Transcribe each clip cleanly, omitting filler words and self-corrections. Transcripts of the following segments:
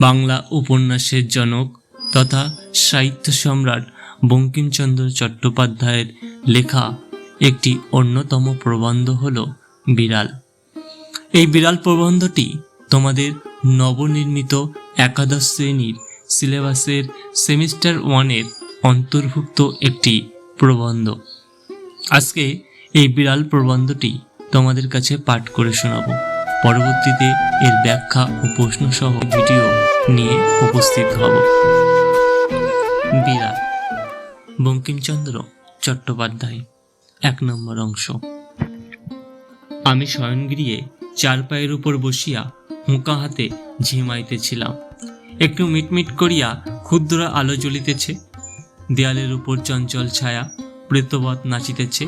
বাংলা উপন্যাসের জনক তথা সাহিত্য সম্রাট বঙ্কিমচন্দ্র চট্টোপাধ্যায়ের লেখা একটি অন্যতম প্রবন্ধ হল বিড়াল। এই বিড়াল প্রবন্ধটি তোমাদের নবনির্মিত একাদশ শ্রেণীর সিলেবাসের সেমিস্টার 1-এর অন্তর্ভুক্ত একটি প্রবন্ধ। আজকে এই বিড়াল প্রবন্ধটি তোমাদের কাছে পাঠ করে শোনাবো। পরবর্তীতে এর ব্যাখ্যা ও প্রশ্ন সহ ভিডিও নিয়ে উপস্থিত হব। বিড়াল, বঙ্কিমচন্দ্র চট্টোপাধ্যায়। 1 নম্বর অংশ। আমি শয়নগৃহে 4 পায়ের উপর বসিয়া হুঁকা হাতে ঝিমাইতেছিলাম। একটু মিটমিট করিয়া ক্ষুদ্র আলো জ্বলিতেছে, দেয়ালের উপর চঞ্চল ছায়া প্রেতবৎ নাচিতেছে।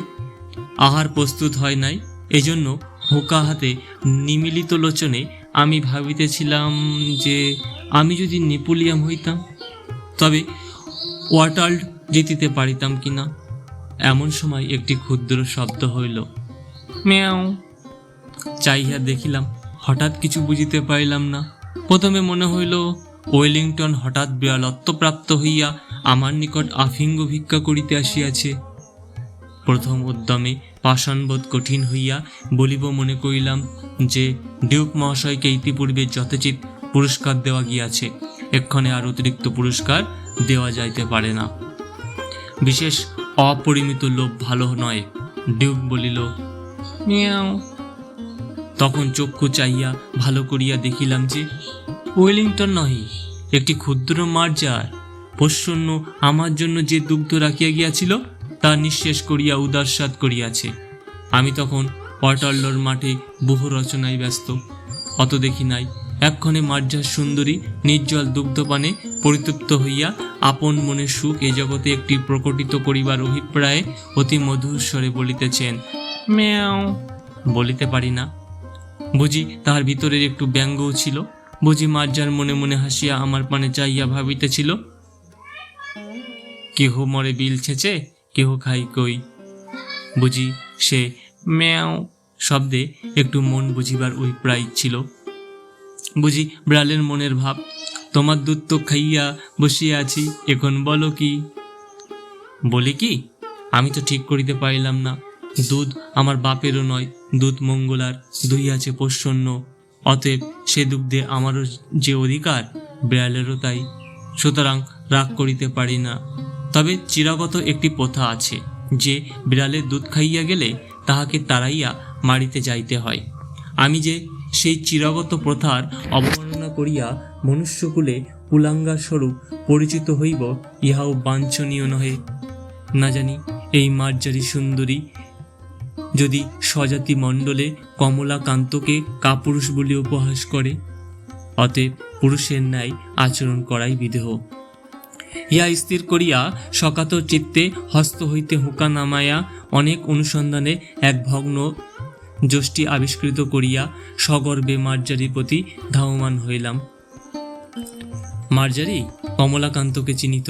আহার প্রস্তুত হয় নাই, এজন্য হুঁকা হাতে নিমিলিত লোচনে আমি ভাবিতেছিলাম যে আমি যদি নেপোলিয়াম হইতাম, তবে ওয়াটার্ল্ড জিতিতে পারিতাম কিনা। এমন সময় একটি ক্ষুদ্র শব্দ হইল, মিয়াও। চাইয়া দেখিলাম, হঠাৎ কিছু বুঝিতে পারিলাম না। প্রথমে মনে হইল ওয়েলিংটন হঠাৎ বিড়ালত্বপ্রাপ্ত হইয়া আমার নিকট আফিঙ্গ ভিক্ষা করিতে আসিয়াছে। প্রথম উদ্যমে পাষাণবোধ কঠিন হইয়া বলিব মনে করিলাম যে ডিউক মহাশয়কে ইতিপূর্বে যথোচিত পুরস্কার দেওয়া গিয়াছে, এক্ষণে আর অতিরিক্ত পুরস্কার দেওয়া যাইতে পারে না। বিশেষ অপরিমিত লোভ ভালো নয়। ডিউক বলিল, মিয়াও। তখন চক্ষু চাইয়া ভালো করিয়া দেখিলাম যে ওয়েলিংটন নহে, একটি ক্ষুদ্র মার্জার প্রসন্ন আমার জন্য যে দুগ্ধ রাখিয়া গিয়াছিল তা নিঃশেষ করিয়া উদারস্বাদ করিয়াছে। আমি তখন ওয়াটারলোর মাঠে বহু রচনায় ব্যস্ত, অত দেখি নাই। এক্ষণে মার্জার সুন্দরী নির্জল দুগ্ধপানে পরিতৃপ্ত হইয়া আপন মনের সুখ এ জগতে একটি প্রকটিত করিবার অভিপ্রায়ে অতি মধুর স্বরে বলিতেছেন, ম্যাও। বলিতে পারি না। বুঝি তাহার ভিতরের একটু ব্যঙ্গও ছিল। বুঝি মার্জার মনে মনে হাসিয়া আমার পানে চাইয়া ভাবিতেছিল, কেহ মরে বিল ছেঁচে, কেহ খাই কই। বুঝি সে ম্যাও শব্দে একটু মন বুঝিবার অভিপ্রায় ছিল। বুঝি বিড়ালের মনের ভাব, তোমার দুধ তো খাইয়া বসিয়া আছি, এখন বলো কি। বলি কি, আমি তো ঠিক করিতে পারিলাম না। দুধ আমার বাপেরও নয়, দুধ মঙ্গলার, দুই আছে প্রসন্ন। অতএব সে দুগ্ধে আমারও যে অধিকার, বিড়ালেরও তাই। সুতরাং রাগ করিতে পারি না। তবে চিরাগত একটি প্রথা আছে যে বিড়ালের দুধ খাইয়া গেলে তাহাকে তাড়াইয়া মারিতে যাইতে হয়। আমি যে সেই চিরাগত প্রথার অবমাননা করিয়া মনুষ্যকুলে কুলাঙ্গার স্বরূপ পরিচিত হইব, ইহাও বাঞ্ছনীয় নহে। না জানি এই মার্জারি সুন্দরী যদি স্বজাতি মণ্ডলে কমলাকান্তকে কাপুরুষ বলে উপহাস করে, অতএব পুরুষের ন্যায় আচরণ করাই বিদেহ। ইহা স্থির করিয়া সকাতর চিত্তে হস্ত হইতে হুঁকা নামাইয়া অনেক অনুসন্ধানে এক ভগ্ন যষ্টি আবিষ্কৃত করিয়া সগর্বে মার্জারির প্রতি ধাবমান হইলাম। মার্জারি কমলাকান্তকে চিনিত।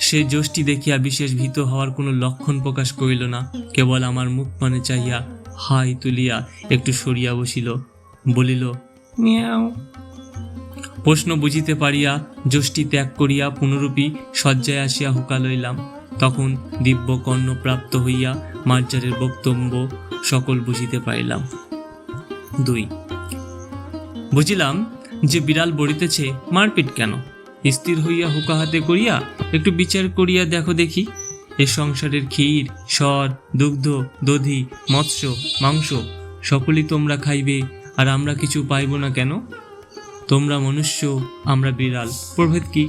সে যষ্টি দেখিয়া বিশেষ ভীত হওয়ার কোনো লক্ষণ প্রকাশ করিল না, কেবল আমার মুখ পানে চাহিয়া হাই তুলিয়া একটু সরিয়া বসিল, বলিল, মিয়াও। প্রশ্ন বুঝিতে পারিয়া যষ্টি ত্যাগ করিয়া পুনরূপী শয্যায় আসিয়া হুঁকা লইলাম। তখন দিব্য কর্ণ প্রাপ্ত হইয়া মার্জারের বক্তব্য সকল বুঝিতে পারিলাম। 2. বুঝিলাম যে বিড়াল বলিতেছে মারপিট কেন। স্থির হইয়া হুঁকা হাতে করিয়া একটু বিচার করিয়া দেখো দেখি, এ সংসারের ক্ষীর, স্বর, দুগ্ধ, দধি, মৎস্য, মাংস সকলই তোমরা খাইবে, আর আমরা কিছু পাইব না কেন? তোমরা মনুষ্য, আমরা বিড়াল, প্রভেদ কি?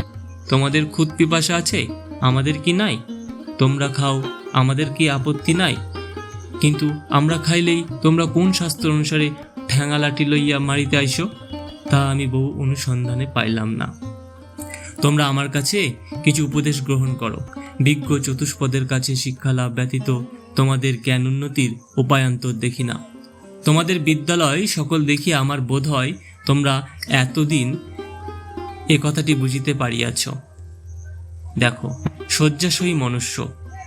তোমাদের খুদ পিপাসা আছে, আমাদের কি নাই? তোমরা খাও, আমাদের কি আপত্তি নাই? কিন্তু আমরা খাইলেই তোমরা কোন শাস্ত্র অনুসারে ঠ্যাঙা লাঠি লইয়া মারিতে আইসো, তা আমি বহু অনুসন্ধানে পাইলাম না। তোমরা আমার কাছে কিছু উপদেশ গ্রহণ করো। বিজ্ঞ চতুষ্পদের কাছে শিক্ষা লাভ ব্যতীত তোমাদের জ্ঞান উন্নতির উপায়ান্তর দেখি না। তোমাদের বিদ্যালয় সকল দেখিয়া আমার বোধ হয় তোমরা এতদিন এ কথাটি বুঝিতে পারিয়াছ। দেখো, শয্যাশয়ী মনুষ্য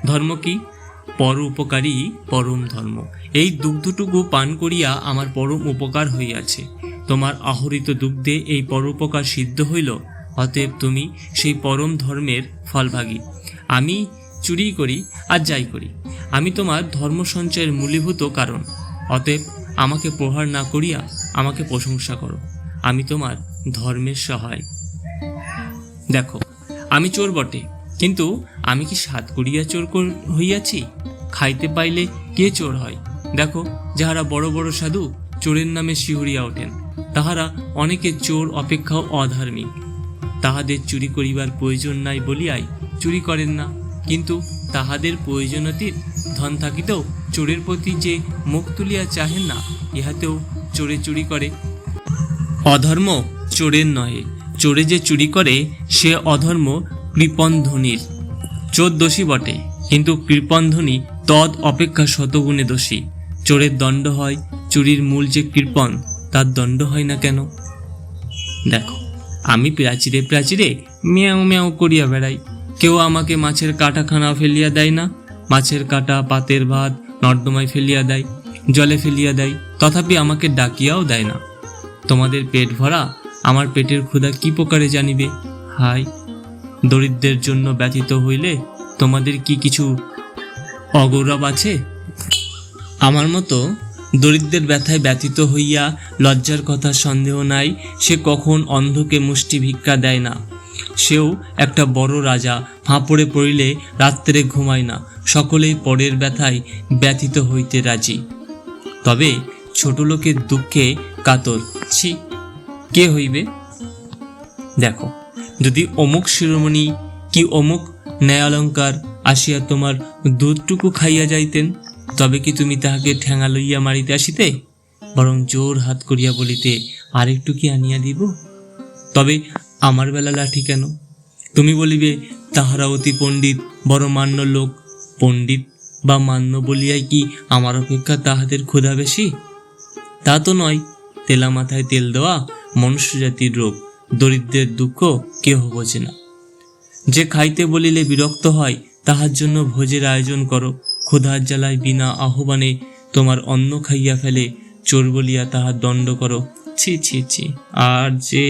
ধর্ম কি? পর উপকারী পরম ধর্ম। এই দুগ্ধটুকু পান করিয়া আমার পরম উপকার হইয়াছে। তোমার আহরিত দুগ্ধে এই পরোপকার সিদ্ধ হইল, অতএব তুমি সেই পরম ধর্মের ফলভাগী। আমি চুরি করি আর যাই করি, আমি তোমার ধর্ম সঞ্চয়ের মূলীভূত কারণ। অতএব আমাকে প্রহার না করিয়া আমাকে প্রশংসা করো, আমি তোমার ধর্মের সহায়। দেখো, আমি চোর বটে, কিন্তু আমি কি সাধ করিয়া চোর হইয়াছি? খাইতে পাইলে কে চোর হয়? দেখো, যাহারা বড় বড় সাধু চোরের নামে শিহরিয়া ওঠেন, তাহারা অনেকে চোর অপেক্ষাও অধার্মিক। তাহাদের চুরি করিবার প্রয়োজন নাই বলিয়াই চুরি করেন না, কিন্তু তাহাদের প্রয়োজনাতীত ধন থাকিতেও চোরের প্রতি যে মুখ তুলিয়া চাহেন না, ইহাতেও চোরে চুরি করে। অধর্ম চোরের নহে, চোরে যে চুরি করে সে অধর্ম কৃপণ ধনীর। চোর দোষী বটে, কিন্তু কৃপণ ধনী তদ অপেক্ষা শতগুণে দোষী। চোরের দণ্ড হয়, চুরির মূল যে কৃপণ তার দণ্ড হয় না কেন? দেখো, আমি প্রাচীরে প্রাচীরে মেয়াও মেয়াও করিয়া বেড়াই, কেউ আমাকে মাছের কাঁটাখানা ফেলিয়া দেয় না। মাছের কাঁটা, পাতের ভাত নর্দমায় ফেলিয়া দেয়, জলে ফেলিয়া দেয়, তথাপি আমাকে ডাকিয়াও দেয় না। তোমাদের পেট ভরা, আমার পেটের ক্ষুধা কি প্রকারে জানিবে? হায়, দরিদ্রের জন্য ব্যথিত হইলে তোমাদের কি কিছু অগৌরব আছে? আমার মতো দরিদ্রের ব্যথায় ব্যথিত হইয়া লজ্জার কথা সন্দেহ নাই। সে কখন অন্ধকে মুষ্টি ভিক্ষা দেয় না। সেও একটা বড় রাজা, ফাঁপড়ে পড়িলে রাত্রে ঘুমায় না। সকলেই পরের ব্যথায় ব্যথিত হইতে রাজি, তবে ছোট লোকের দুঃখে কাতর ছি কে হইবে? দেখো, যদি অমুক শিরোমণি কি অমুক ন্যায়ালঙ্কার আসিয়া তোমার দুধটুকু খাইয়া যাইতেন, তবে কি তুমি তাহাকে ঠেঙা লইয়া মারিতে আসিতে? বরং জোর হাত করিয়া বলিতে, আরেকটু কি আনিয়া দিব? তবে আমার বেলা লাঠি কেন? তুমি বলিবে, তাহারা অতি পণ্ডিত, বড় মান্য লোক। পণ্ডিত বা মান্য বলিয়াই কি আমার অপেক্ষা তাহাদের ক্ষুধা বেশি? তা তো নয়। তেলা মাথায় তেল দেওয়া মনুষ্য জাতির রোগ। দরিদ্রের দুঃখ কেহ বোঝে না। যে খাইতে বলিলে বিরক্ত হয়, তাহার জন্য ভোজের আয়োজন করো। ক্ষুধার জ্বালায় বিনা আহ্বানে তোমার অন্ন খাইয়া ফেলে, চোর বলিয়া তাহার দণ্ড করো। ছি ছি ছি, আর যে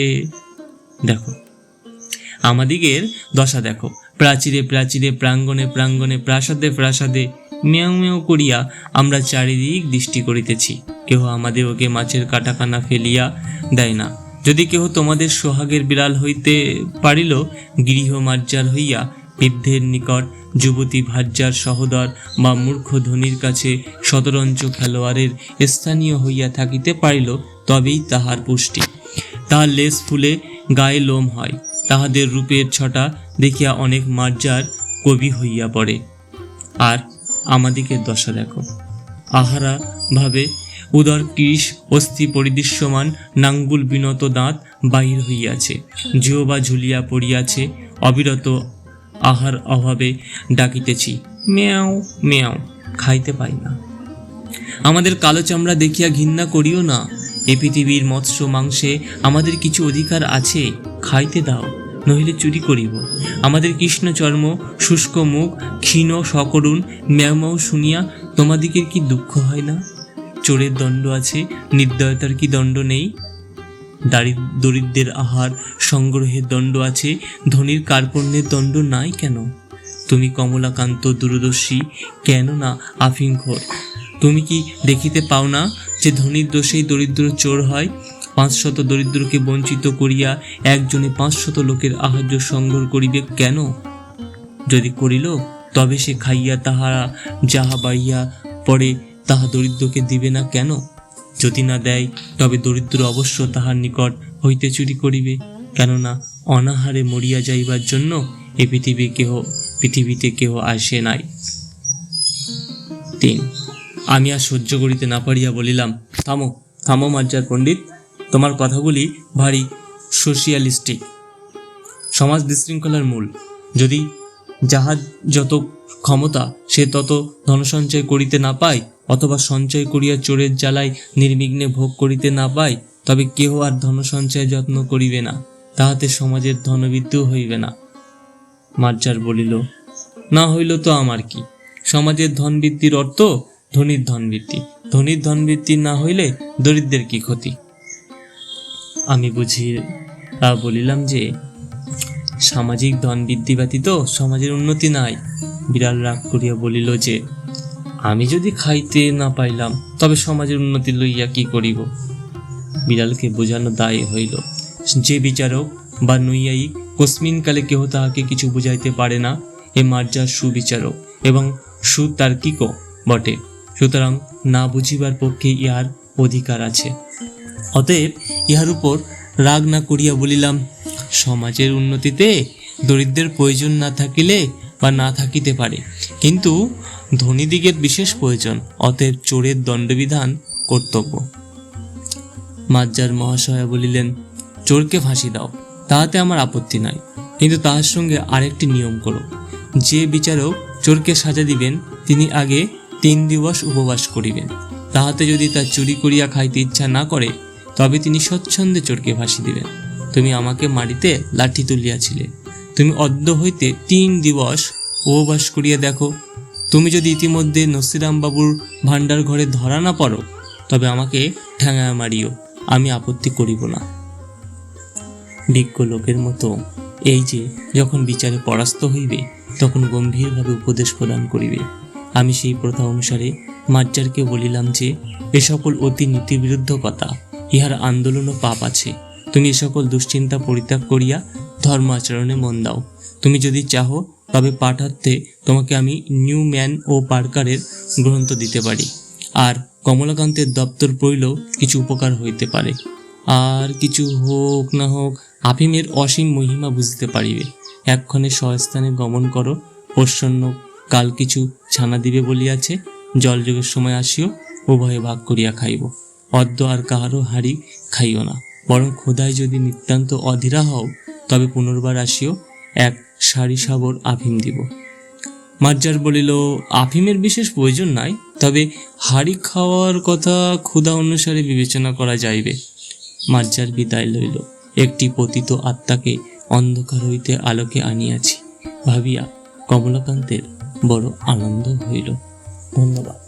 দেখো আমাদিগের দশা দেখো। প্রাচীরে প্রাচীরে, প্রাঙ্গণে প্রাঙ্গণে, প্রাসাদে প্রাসাদে মেয়াও মেয়াও করিয়া আমরা চারিদিক দৃষ্টি করিতেছি, কেহ আমাদেরকে মাছের কাটাখানা ফেলিয়া দেয় না। যদি কেহ তোমাদের সোহাগের বিড়াল হইতে পারিল, গৃহ মার্জার হইয়া বৃদ্ধের নিকট, যুবতী ভার্যার সহোদর বা মূর্খ ধনীর কাছে শতরঞ্চ খেলোয়াড়ের স্থানীয় হইয়া থাকিতে পারিল, তবেই তাহার পুষ্টি। তাহার লেজ ফুলে গায়ে লোম হয়, তাহাদের রূপের ছটা দেখিয়া অনেক মার্জার কবি হইয়া পড়ে। আর আমাদিগের দশা দেখো। আহারা ভাবে উদর কৃশ, অস্থি পরিদৃশ্যমান, নাঙ্গুল বিনত দাঁত বাহির হইয়াছে, জিহ্বা ঝুলিয়া পড়িয়াছে। অবিরত আহার অভাবে ডাকিতেছি, মেয়াও মেয়াও, খাইতে পাই না। আমাদের কালো চামড়া দেখিয়া ঘৃণা করিও না। এ পৃথিবীর মৎস্য মাংসে আমাদের কিছু অধিকার আছে, খাইতে দাও, নহিলে চুরি করিব। আমাদের কৃষ্ণ চর্ম, শুষ্ক মুখ, ক্ষীণ সকরুণ ম্যাও ম্যাও শুনিয়া তোমাদিগের কি দুঃখ হয় না? চোরের দণ্ড আছে, নির্দয়তার কি দণ্ড নেই? দরিদ্রের আহার সংগ্রহের দণ্ড আছে, ধনীর কার্পণ্যের দণ্ড নাই কেন? তুমি কমলাকান্ত দূরদর্শী, কেন না আফিংখোর? তুমি কি দেখিতে পাও না যে ধনীর দোষেই দরিদ্র চোর হয়? 500 দরিদ্রকে বঞ্চিত করিয়া একজনে 500 লোকের আহার্য সংগ্রহ করিবে কেন? যদি করিল, তবে সে খাইয়া তাহারা যাহা বাড়িয়া পড়ে তাহা দরিদ্রকে দিবে না কেন? যদি না দেয়, তবে দরিদ্র অবশ্য তাহার নিকট হইতে চুরি করিবে, কেননা অনাহারে মরিয়া যাইবার জন্য এ পৃথিবীতে কেহ আসে নাই। 3 আমি আর সহ্য করিতে না পারিয়া বলিলাম, থামো থামো মার্জার পণ্ডিত, তোমার কথাগুলি ভারী সোশিয়ালিস্টিক। সমাজ বিশৃঙ্খলার মূল। যদি যাহার যত ক্ষমতা সে তত ধনসঞ্চয় করিতে না পায়, অথবা সঞ্চয় করিয়া চোরের জ্বালায় নির্বিঘ্নে ভোগ করিতে না পায়, তবে কেহ আর ধনসঞ্চয় যত্ন করিবে না, তাহাতে সমাজের ধনবৃদ্ধিও হইবে না। মার্জার বলিল, না হইল তো আমার কি? সমাজের ধন বৃদ্ধির অর্থ ধনীর ধন বৃদ্ধি, ধনীর ধন বৃদ্ধি না হইলে দরিদ্রের কি ক্ষতি? আমি বুঝিয়ে বলিলাম যে সামাজিক ধন বৃদ্ধি ব্যতীত সমাজের উন্নতি নাই। বিড়াল রাগ করিয়া বলিল যে আমি যদি খাইতে না পাইলাম তবে সমাজের উন্নতি লইয়া কি করিব। বিড়ালকে বোঝানো দায় হইল। যে বিচারক বা নৈয়ায়িক কস্মিনকালে কেহ তাহাকে কিছু বুঝাইতে পারে না, এ মার্জার সুবিচারক এবং সুতার্কিকও বটে। সুতরাং না বুঝিবার পক্ষে ইহার অধিকার আছে। অতএব ইহার উপর রাগ না করিয়া বলিলাম, সমাজের উন্নতিতে দরিদ্রের প্রয়োজন না থাকিলে বা না থাকিতে পারে, কিন্তু ধনীদিগের বিশেষ প্রয়োজন। অতএব চোরের দণ্ডবিধান কর্তব্য। মাজ্জার মহাশয়া বলিলেন, চোরকে ফাঁসি দাও, তাহাতে আমার আপত্তি নাই, কিন্তু তাহার সঙ্গে আরেকটি নিয়ম করো। যে বিচারক চোরকে সাজা দিবেন তিনি আগে 3 দিবস উপবাস করিবেন। তাহাতে যদি তার চুরি করিয়া খাইতে ইচ্ছা না করে তবে তিনি স্বচ্ছন্দে চোরকে ফাঁসি দিবেন। তুমি আমাকে মারিতে লাঠি তুলিয়াছিলে, তুমি অদ্য হইতে 3 দিবস উপবাস করিয়া দেখো। তুমি যদি ইতিমধ্যে নসিরাম বাবুর ভান্ডার ঘরে ধরা না পড়ো তবে আমাকে ঠ্যাঙায় মারিও, আমি আপত্তি করিব না। বিজ্ঞ লোকের মতো এই যে যখন বিচারে পরাস্ত হইবে তখন গম্ভীরভাবে উপদেশ প্রদান করিবে। আমি সেই প্রথা অনুসারে মাজ্জারকে বলিলাম যে এ সকল অতি নীতিবিরুদ্ধ কথা, ইহার আন্দোলন ও পাপ আছে। তুমি এ সকল দুশ্চিন্তা পরিত্যাগ করিয়া ধর্ম আচরণে মন দাও। তুমি যদি চাহো তবে পাঠার্থে তোমাকে আমি নিউম্যান ও পার্কারের গ্রন্থ দিতে পারি, আর কমলাকান্তের দপ্তর পড়িলেও কিছু উপকার হইতে পারে। আর কিছু হোক না হোক আফিমের অসীম মহিমা বুঝতে পারিবে। এক্ষণে স্বস্থানে গমন করো, প্রসন্ন কাল কিছু ছানা দিবে বলিয়াছে। জলযোগের সময় আসিও, উভয়ে ভাগ করিয়া খাইব। অদ্য আর কাহারও হাড়ি খাইও না, বরং ক্ষুধায় যদি নিতান্ত অধীরা হও তবে পুনর্বার আসিও, 1 সারি সাবর আফিম দিব। মাজ্জার বলিল, আফিমের বিশেষ প্রয়োজন নাই, তবে হাড়ি খাওয়ার কথা ক্ষুধা অনুসারে বিবেচনা করা যাইবে। মাজ্জার বিদায় লইল। একটি পতিত আত্মাকে অন্ধকার হইতে আলোকে আনিয়াছি ভাবিয়া কমলাকান্তের বড় আনন্দ হইল। ধন্যবাদ।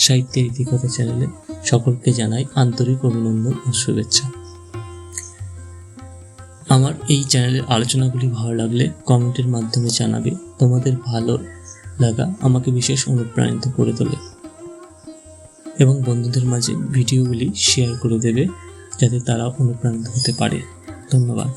সাহিত্যের ইতিকথা চ্যানেলে সকলকে জানাই আন্তরিক অভিনন্দন ও শুভেচ্ছা। আমার এই চ্যানেলের আলোচনাগুলি ভালো লাগলে কমেন্টের মাধ্যমে জানাবে। তোমাদের ভালো লাগা আমাকে বিশেষ অনুপ্রাণিত করে তোলে এবং বন্ধুদের মাঝে ভিডিওগুলি শেয়ার করে দেবে যাতে তারা অনুপ্রাণিত হতে পারে। ধন্যবাদ।